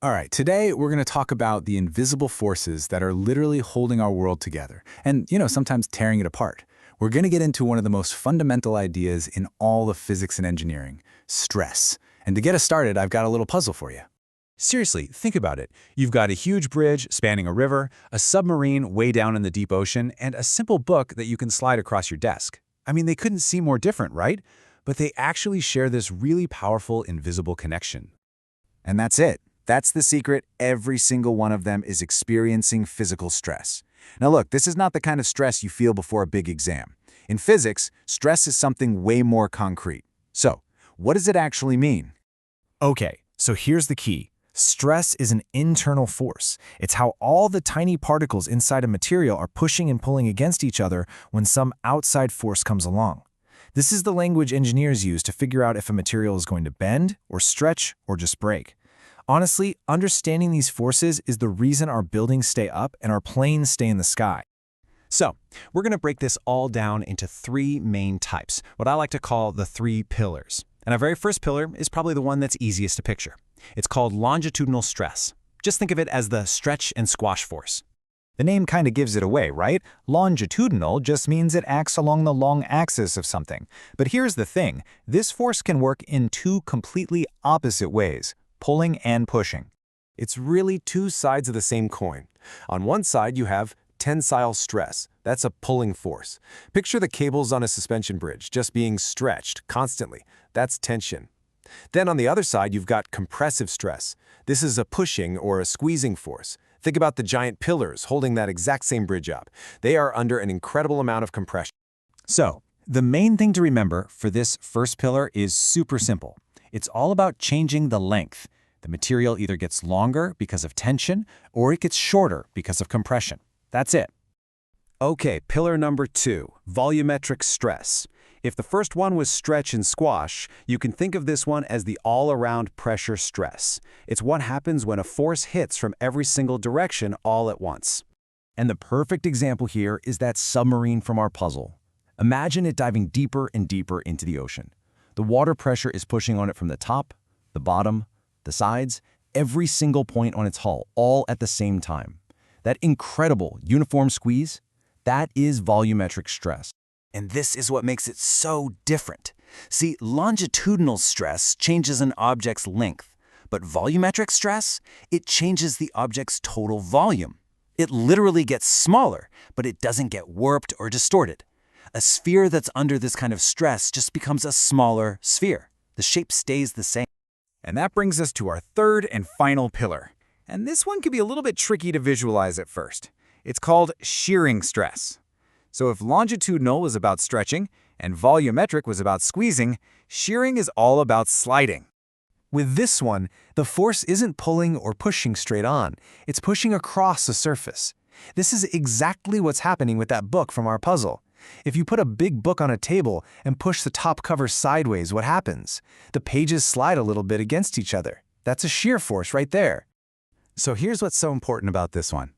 All right, today we're going to talk about the invisible forces that are literally holding our world together and, sometimes tearing it apart. We're going to get into one of the most fundamental ideas in all of physics and engineering, stress. And to get us started, I've got a little puzzle for you. Seriously, think about it. You've got a huge bridge spanning a river, a submarine way down in the deep ocean, and a simple book that you can slide across your desk. I mean, they couldn't seem more different, right? But they actually share this really powerful invisible connection. And that's it. That's the secret. Every single one of them is experiencing physical stress. Now look, this is not the kind of stress you feel before a big exam. In physics, stress is something way more concrete. So, what does it actually mean? Okay, so here's the key. Stress is an internal force. It's how all the tiny particles inside a material are pushing and pulling against each other when some outside force comes along. This is the language engineers use to figure out if a material is going to bend, or stretch, or just break. Honestly, understanding these forces is the reason our buildings stay up and our planes stay in the sky. So, we're going to break this all down into three main types, what I like to call the three pillars. And our very first pillar is probably the one that's easiest to picture. It's called longitudinal stress. Just think of it as the stretch and squash force. The name kind of gives it away, right? Longitudinal just means it acts along the long axis of something. But here's the thing. This force can work in two completely opposite ways, pulling and pushing. It's really two sides of the same coin. On one side, you have tensile stress. That's a pulling force. Picture the cables on a suspension bridge just being stretched constantly. That's tension. Then on the other side, you've got compressive stress. This is a pushing or a squeezing force. Think about the giant pillars holding that exact same bridge up. They are under an incredible amount of compression. So, the main thing to remember for this first pillar is super simple. It's all about changing the length. The material either gets longer because of tension or it gets shorter because of compression. That's it. Okay, pillar number 2, volumetric stress. If the first one was stretch and squash, you can think of this one as the all-around pressure stress. It's what happens when a force hits from every single direction all at once. And the perfect example here is that submarine from our puzzle. Imagine it diving deeper and deeper into the ocean. The water pressure is pushing on it from the top, the bottom, the sides, every single point on its hull, all at the same time. That incredible uniform squeeze, that is volumetric stress. And this is what makes it so different. See, longitudinal stress changes an object's length, but volumetric stress, it changes the object's total volume. It literally gets smaller, but it doesn't get warped or distorted. A sphere that's under this kind of stress just becomes a smaller sphere. The shape stays the same. And that brings us to our third and final pillar. And this one can be a little bit tricky to visualize at first. It's called shearing stress. So if longitudinal was about stretching and volumetric was about squeezing, shearing is all about sliding. With this one, the force isn't pulling or pushing straight on. It's pushing across a surface. This is exactly what's happening with that book from our puzzle. If you put a big book on a table and push the top cover sideways, what happens? The pages slide a little bit against each other. That's a shear force right there. So here's what's so important about this one.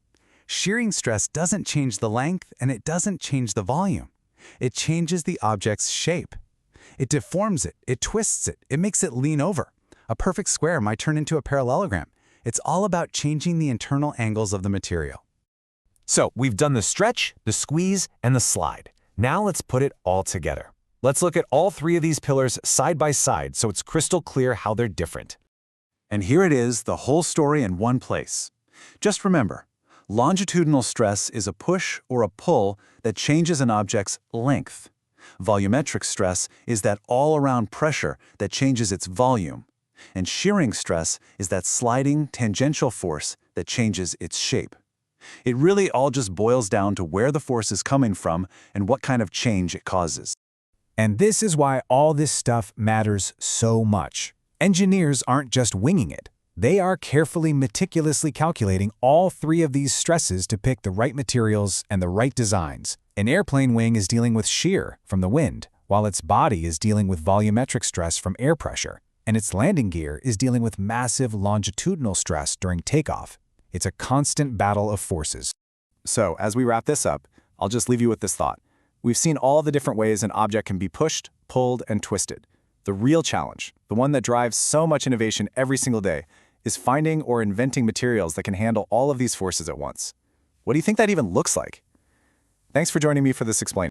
Shearing stress doesn't change the length and it doesn't change the volume. It changes the object's shape. It deforms it, it twists it, it makes it lean over. A perfect square might turn into a parallelogram. It's all about changing the internal angles of the material. So we've done the stretch, the squeeze, and the slide. Now let's put it all together. Let's look at all three of these pillars side by side so it's crystal clear how they're different. And here it is, the whole story in one place. Just remember, longitudinal stress is a push or a pull that changes an object's length. Volumetric stress is that all-around pressure that changes its volume. And shearing stress is that sliding tangential force that changes its shape. It really all just boils down to where the force is coming from and what kind of change it causes. And this is why all this stuff matters so much. Engineers aren't just winging it. They are carefully, meticulously calculating all three of these stresses to pick the right materials and the right designs. An airplane wing is dealing with shear from the wind, while its body is dealing with volumetric stress from air pressure, and its landing gear is dealing with massive longitudinal stress during takeoff. It's a constant battle of forces. So, as we wrap this up, I'll just leave you with this thought. We've seen all the different ways an object can be pushed, pulled, and twisted. The real challenge, the one that drives so much innovation every single day, is finding or inventing materials that can handle all of these forces at once. What do you think that even looks like? Thanks for joining me for this explain.